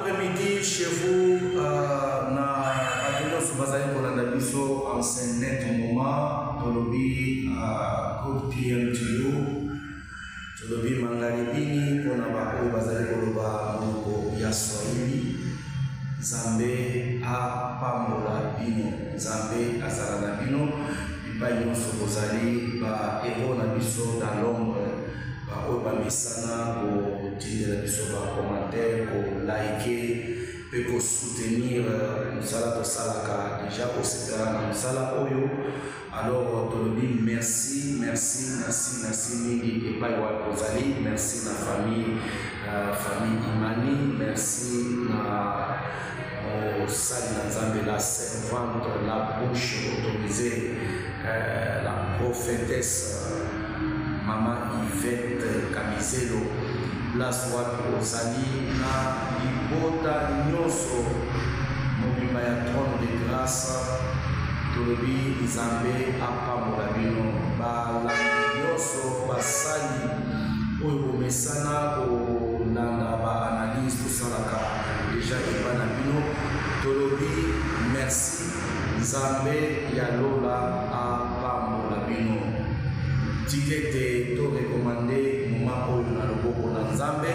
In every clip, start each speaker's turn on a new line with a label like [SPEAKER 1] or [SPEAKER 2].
[SPEAKER 1] après-midi chez vous, na atelier sur Bazali pour l'Andabiso, en ce net moment, pour le groupe PMTU, pour le Mangaribini, pour la Bazali pour le Yaswahili, Zambé a Pamola Bino, Zambé a Zarana Bino, Ipayon sur Bazali, héros Nabiso dans l'ombre. Ba misana ko tindela biso ba commentaire ko liker pe ko soutenir musala to salaka déjà ko separa na musala oyo. Alors tolobi merci mingi et pas wa kozali, merci na famille Imani, merci na sali na Nzambe la servante, la bouche autorisée, la prophétesse Maman Yvette Kamizelo, place wapi ozali na libota nyonso mobimba ya trône de grâce tolobi Nzambe apamola bino balandi nyonso basali oyo bomesana kolanda baanalyse tosalaka déjà eba na bino tolobi merci Nzambe ya lola apamola bino. Tikete to recommandé moment oyo na loboko na Nzambe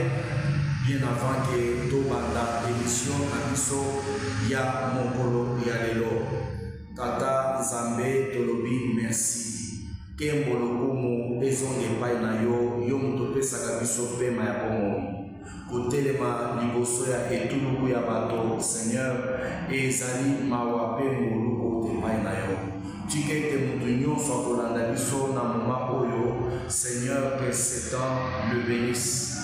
[SPEAKER 1] bien avant que to banda émission na biso ya mokolo ya lelo. Tata Nzambe tolobi merci kembo lokumu ezonge epai na yo yo moto opesaka biso pema ya bomoi kotelema liboso ya etuluku ya bato Seigneur ezali mawa mpe moluku epai na yo. Tikete mutu nyonso akolanda biso na moment oyo Seigneur que ce temps le bénisse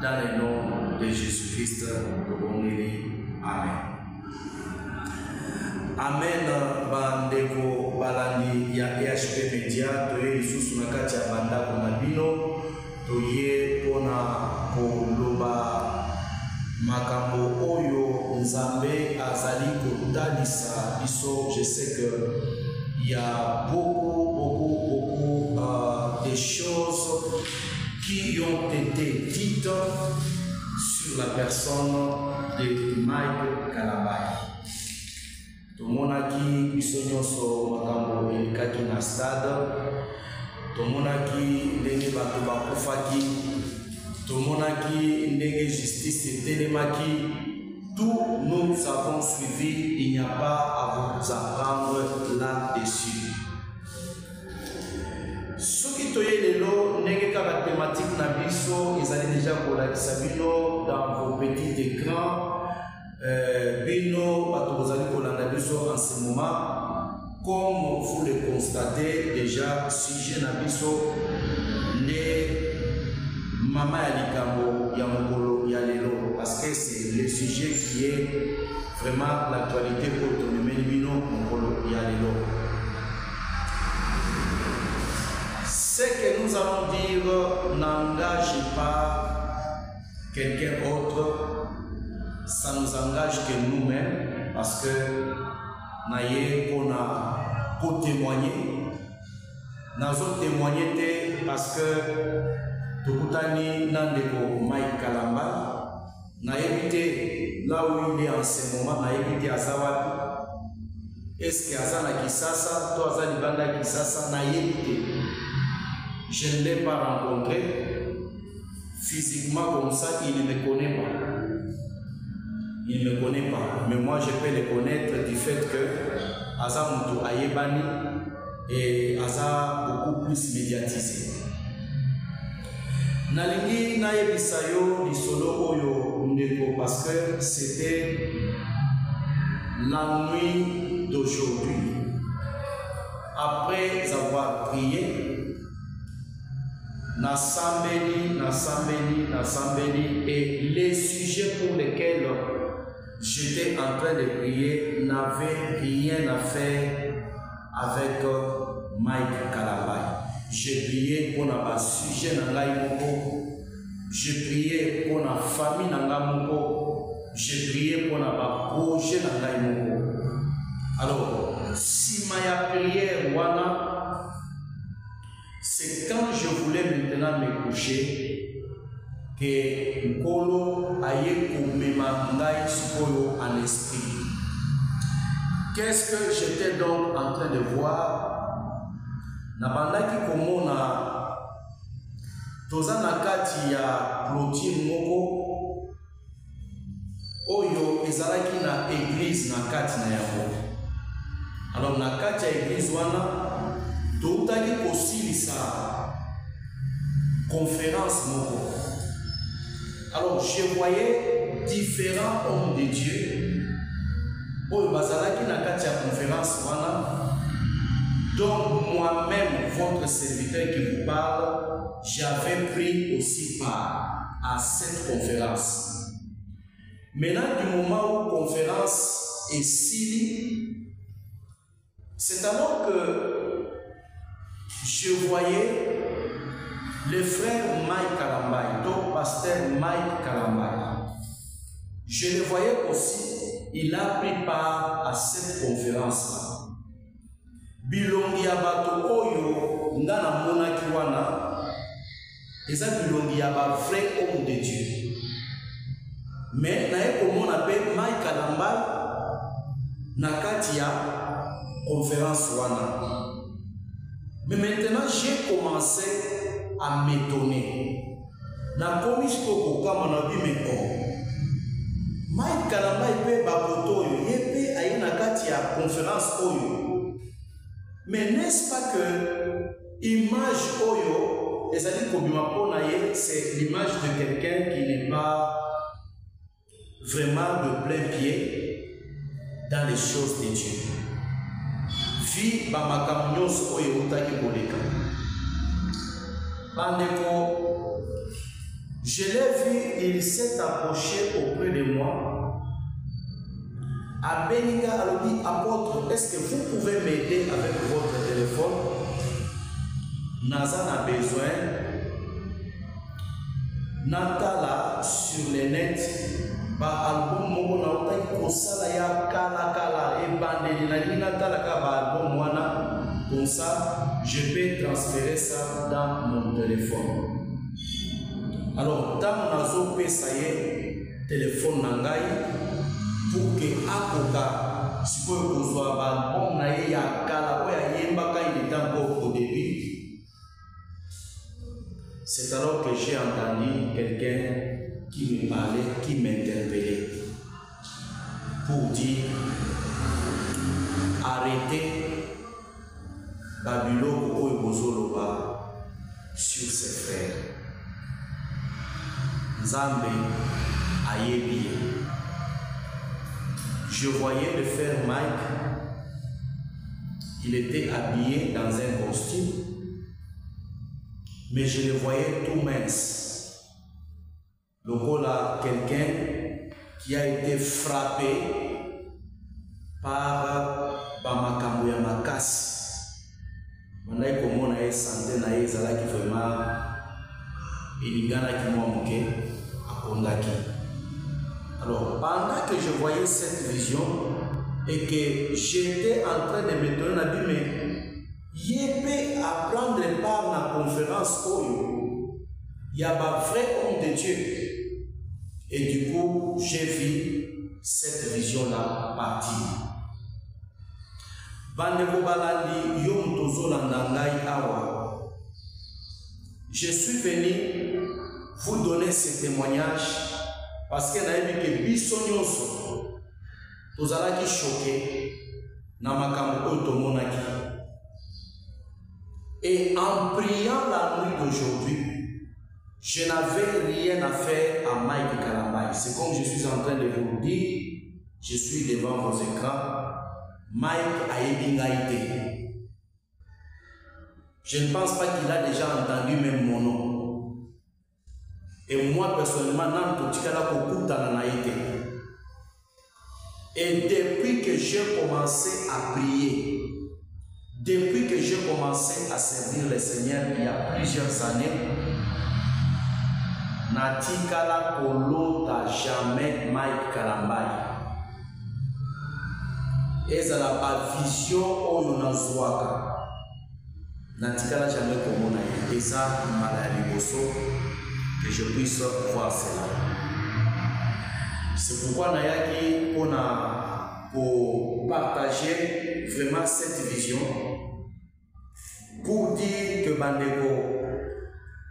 [SPEAKER 1] dans le nom de Jésus-Christ Amen. Amen. Bandeko balandi ya EHP Media toye lisusu na kati ya bandako na bino toye pona koloba makambo oyo Nzambe azali kotalisa biso. Je sais que il y a beaucoup de choses qui ont été dites sur la personne de Mike Kalabay. Tomonaki biso nyonso makambo elikaki na stade, tomonaki ndenge bato bakufaki, tomonaki ndenge justice etelemaki. Tout nous avons suivi, il n'y a pas à vous apprendre là-dessus. Ce qui toye lelo, n'est que la thématique na biso, ils allaient déjà pour la Sabino dans vos petits écrans. Bino, vous allez pour la biso en ce moment. Comme vous le constatez, déjà, sujet na biso, les Mama Yalikambo Yamokolo Yalelo, parce que c'est le sujet qui est vraiment l'actualité pour tout le monde. Mokolo Yalelo. Ce que nous allons dire n'engage pas quelqu'un autre, ça nous engage que nous-mêmes, parce que naye qu'on a pour témoigner, nous avons témoigné parce que Tokutani Nandeko Mike Kalamba n'a évité là où il est en ce moment, n'a évité à Zawadi. Est-ce que Azana Kisasa, toi Azani Banda Kisasa n'a évité? Je ne l'ai pas rencontré physiquement comme ça, il ne me connaît pas. Il ne me connaît pas, mais moi je peux le connaître du fait que Azamutu Ayebani et Aza beaucoup plus médiatisé. Nalingi nayebisayo lisolo oyo ndeko parce que c'était la nuit d'aujourd'hui. Après avoir prié, Nasambeni, et les sujets pour lesquels j'étais en train de prier n'avaient rien à faire avec Mike Kalabay. J'ai prié pour un sujet dans l'Aïmoko. J'ai prié pour la famille dans l'Aïmoko. J'ai prié pour un projet dans l'Aïmoko. Alors, si ma prière, c'est quand je voulais maintenant me coucher, que Nkolo aye komema ngai sikoyo en esprit. Qu'est-ce que j'étais donc en train de voir? Nabandaki komona toza na kati ya clôture moko oyo ezalaki na église na kati na yango. Alors na kati ya église wana toutaki kosilisa conférence moko. Alors je voyais différents hommes de Dieu oyo bazalaki na kati ya conférence wana. Donc moi-même, votre serviteur qui vous parle, j'avais pris aussi part à cette conférence. Maintenant, du moment où la conférence est signée, c'est alors que je voyais le frère Mike Kalambay, donc pasteur Mike Kalambay. Je le voyais aussi, il a pris part à cette conférence-là. Bilongi ya bato oyo nga na monaki wana eza bilongi ya ba vrai homme de Dieu. Mais na ekomona pe Mike Kalambay na kati ya conférence wana. Mais maintenant j'ai commencé à m'étonner. Na komi siko kama na bimeko. Mike Kalambay pe baboto oyo yepe ayi na kati ya conférence oyo. Mais n'est-ce pas que l'image Oyo, c'est l'image de quelqu'un qui n'est pas vraiment de plein pied dans les choses de Dieu. Vie Bamakamunyos Oyo Utaki Boleka. Bandeko, je l'ai vu, il s'est approché auprès de moi. À Beninga, Alobi, apôtre, est-ce que vous pouvez m'aider avec votre téléphone? Nazan a besoin. Natala sur le net. Ba album mo na utai kosala ya kala et bandeli na Natala ka ba album wana. Comme ça, je peux transférer ça dans mon téléphone. Alors, dans nazo pesa ye téléphone nangai. Pour que Akoka, si vous pouvez album na ya kala oya yembaka il est encore au début. C'est alors que j'ai entendu quelqu'un qui me parlait, qui m'interpellait pour dire arrêtez Babylone ou Bozoloba sur ses frères. Nzambe ayebi. Je voyais le frère Mike, il était habillé dans un costume, mais je le voyais tout mince. Le voilà quelqu'un qui a été frappé par Bamakambo Yamakasi. On a comment on a santé na ezala qui vraiment ilingana qui m'a manqué à Kondaki. Alors, pendant que je voyais cette vision et que j'étais en train de me donner mais il peut apprendre par la conférence où il y a un vrai homme de Dieu. Et du coup, j'ai vu cette vision-là partir. Je suis venu vous donner ce témoignage. Parce que naïmi que bisonyoso tozala ki choqué na makambo otomonaki. Et en priant la nuit d'aujourd'hui, je n'avais rien à faire à Mike Kalambay. C'est comme je suis en train de vous le dire, je suis devant vos écrans. Mike a ébingaïté. Je ne pense pas qu'il a déjà entendu même mon nom. Et moi, personnellement, et depuis que j'ai commencé à prier, depuis que j'ai commencé à servir le Seigneur il y a plusieurs années, Natikala Kolo n'a jamais Mike Kalambay. Et ça n'a pas vision où on a zouaka. Natikala jamais comme on a. Et ça, Malali Bosso. que je puisse voir cela. C'est pourquoi Nayaki, on a pour partager vraiment cette vision, pour dire que Bandeko,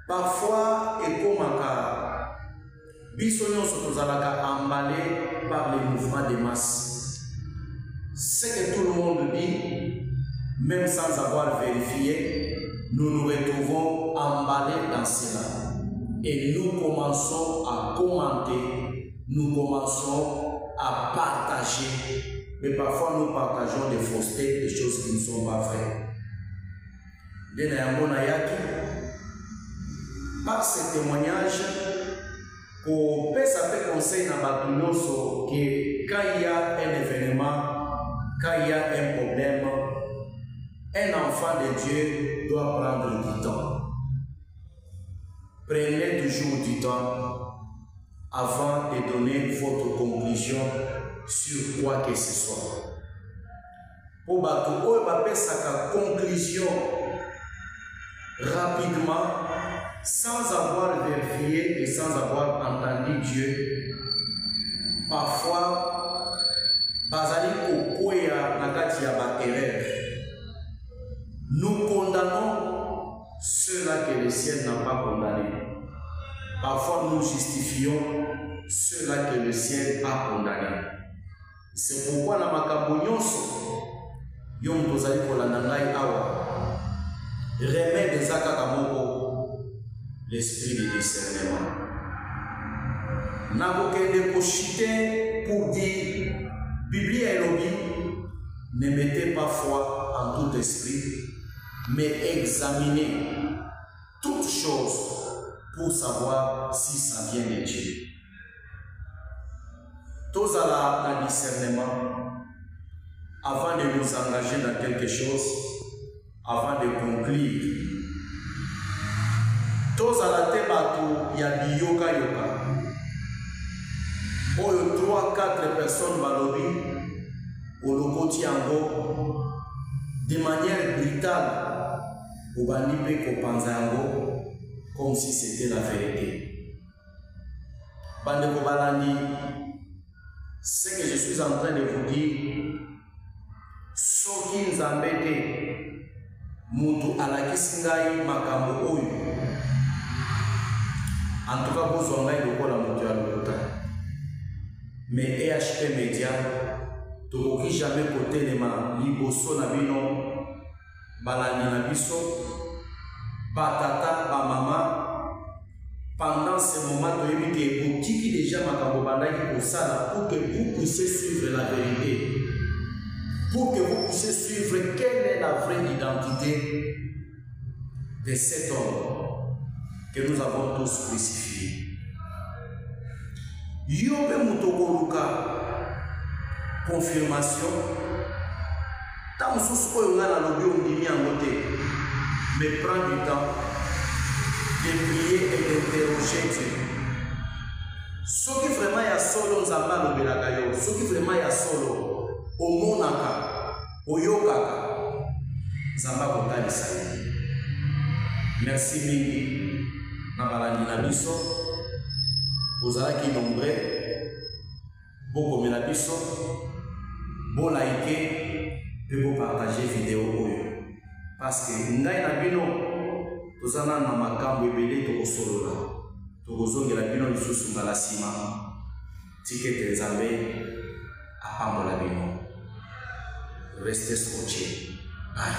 [SPEAKER 1] parfois, et comme un Bissonion se emballé par les mouvements de masse. Ce que tout le monde dit, même sans avoir vérifié, nous nous retrouvons emballés dans cela. Et nous commençons à commenter, nous commençons à partager. Mais parfois nous partageons des faussetés, des choses qui ne sont pas vraies. Par ce témoignage, pour faire conseil dans Batunoso que quand il y a un événement, quand il y a un problème, un enfant de Dieu doit prendre du temps. Prenez toujours du temps avant de donner votre conclusion sur quoi que ce soit. Pour Batuno, il va faire sa conclusion rapidement, sans avoir vérifié et sans avoir entendu Dieu. Parfois, nous condamnons ceux-là que le ciel n'a pas condamné. Parfois, nous justifions ceux-là que le ciel a condamné. C'est pourquoi la Makabonyoso, Yom Tozali Kolanangai Awa, remet des Akakamoko, l'esprit de discernement. Nabokende Koshite pour dire, Bibli et Lobi, ne mettez pas foi en tout esprit, mais examinez toutes choses pour savoir si ça vient de Dieu. Tous à la discernement, avant de nous engager dans quelque chose, avant de conclure. Tous à la tête, il y a du yoga. Oyo 3-4 personnes balobi au lokotiango de manière brutale au banipe kopanzango comme si c'était la vérité. Bande Kobalandi, ce que je suis en train de vous dire, soki nzambete mutu alakisingai makambo oyo. En tout cas, vous en avez lokola mutu ya lokota. Mais EHP Média, tu n'auras jamais côté de ma liboso na bino, balani na biso, batata, ba mama. Pendant ce moment, tu as dit que qui déjà makambo bandaki pour ça, pour que vous puissiez suivre la vérité, pour que vous puissiez suivre quelle est la vraie identité de cet homme que nous avons tous crucifié. Yobe Mutokoluka, confirmation. Tant sous on a la lobby on dit en côté, mais prends du temps de prier et d'interroger Dieu. Ce qui vraiment y a solo nzamba lobelakayo, ce qui vraiment y a solo au monaka, au yokaka, nzamba kotali sayi. Merci mingi na balani na biso. Vous avez nombreux, beaucoup de biso, bon liker, et bon partager vidéo. Parce que nous avons tous en a makambo ebele to solo to kozongela bino lisusu mbala sima tikete nzambe apambola bino. Restez scotché. Bye.